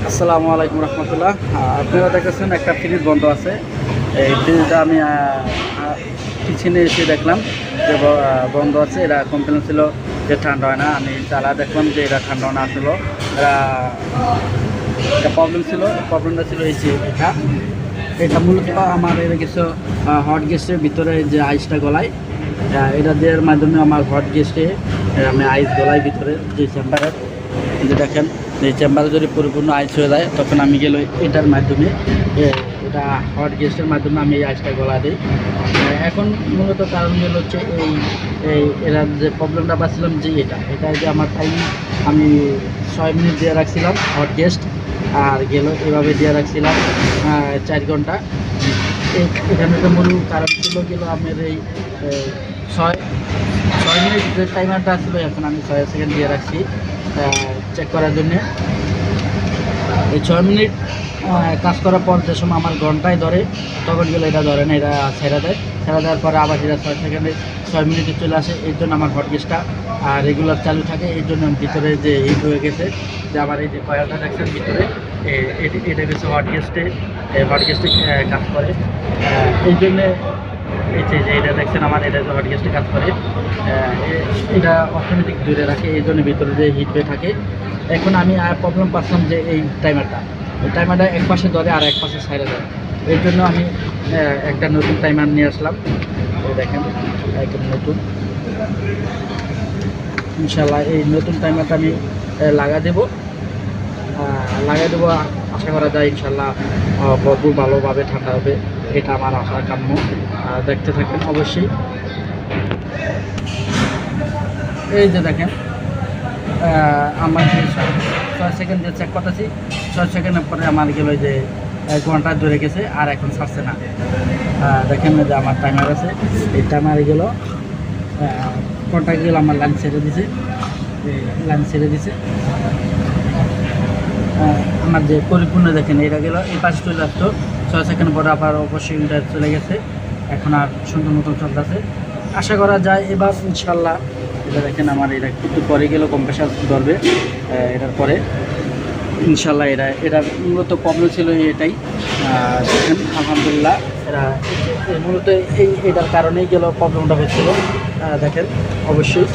আসসালামু আলাইকুম রহমতুল্লাহ। আপনারা দেখেছেন একটা ফ্রিজ বন্ধ আছে। এই ফ্রিজটা আমি কিচেনে এসে দেখলাম যে বন্ধ আছে। এরা কমপ্লেন ছিল যে ঠান্ডা হয় না। আমি চালা দেখলাম যে এরা ঠান্ডা হয় না। আসলে এরা একটা প্রবলেম ছিল। প্রবলেমটা ছিল এই যে এটা মূলত আমার এর কিছু হট গ্যাসের ভিতরে যে আইসটা গলায়, এটা দেওয়ার মাধ্যমে আমার হট গ্যাসে আমি আইস গলাই ভিতরে যে চেম্বারের যে দেখেন এই চেম্বারে যদি পরিপূর্ণ আইস হয়ে যায় তখন আমি গেলে এটার মাধ্যমে এটা হট গ্যাসের মাধ্যমে আমি এই আইসটা গলা দিই। এখন মূলত কারণ হচ্ছে এই এরা যে প্রবলেমটা পাচ্ছিলাম যে এটা যে আমার টাইম আমি 6 মিনিট দিয়ে রাখছিলাম হট গ্যাস, আর গেল এভাবে দিয়ে রাখছিলাম 4 ঘন্টা। এখানে তো মূল কারণ ছিল গেল আমার এই 6 মিনিট যে টাইমারটা ছিল, এখন আমি 6 সেকেন্ড দিয়ে রাখছি চেক করার জন্যে। এই 6 মিনিট কাজ করার পর যে সময় আমার ঘন্টায় ধরে তখন গেলে এটা ধরে না, এটা ছেড়ে দেওয়ার পরে আবার এটা 6 সেকেন্ডে 6 মিনিটে চলে আসে। এর জন্য আমার হট গ্যাসটা রেগুলার চালু থাকে। এই জন্য ভিতরে যে হিট হয়ে গেছে, যে আমার এই যে কয়েলটা দেখছেন ভিতরে এটা গেছে হট গ্যাসটে কাজ করে। এই জন্যে এই যে এটা দেখছেন আমার এটা হট গ্যাসটি কাজ করে, এটা অটোমেটিক দূরে রাখে। এই জন্য ভিতরে যে হিট হয়ে থাকে। এখন আমি আর প্রবলেম পাচ্ছিলাম যে এই টাইমারটা এক পাশে ধরে আর এক পাশে সাইডে দেয়। এর জন্য আমি একটা নতুন টাইমার নিয়ে আসলাম। দেখেন একদম নতুন। ইনশাল্লাহ এই নতুন টাইমারটা আমি লাগাই দেবো। আশা করা যায় ইনশাল্লাহ খুব ভালোভাবে ঠান্ডা হবে। এটা আমার আশা কাম্য। দেখতে থাকেন অবশ্যই। এই যে দেখেন আমার যে 6 সেকেন্ড যে চেক করতেছি, 6 সেকেন্ডের পরে আমার গেল যে 1 ঘন্টা ধরে গেছে আর এখন ছাড়ছে না। দেখেন যে আমার টাইমার আছে, এই টাইমারে গেল ঘন্টা গেল আমার লাইন ছেড়ে দিছে। আমার যে পরিপূর্ণ দেখেন এটা গেল এই পাশে চলে আসতো, 6 সেকেন্ড পরে আবার অবশ্যই এটা চলে গেছে। এখন আর সুন্দর মতন চলতেছে। আশা করা যায় এবার ইনশাল্লাহ। এটা দেখেন আমার এটা একটু পরে গেল কম্প্রেসার ধরবে, এটার পরে ইনশাল্লাহ এটা মূলত প্রবলেম ছিল এটাই। দেখেন আলহামদুলিল্লাহ মূলত এটার কারণেই গেল প্রবলেমটা হচ্ছিল। দেখেন অবশ্যই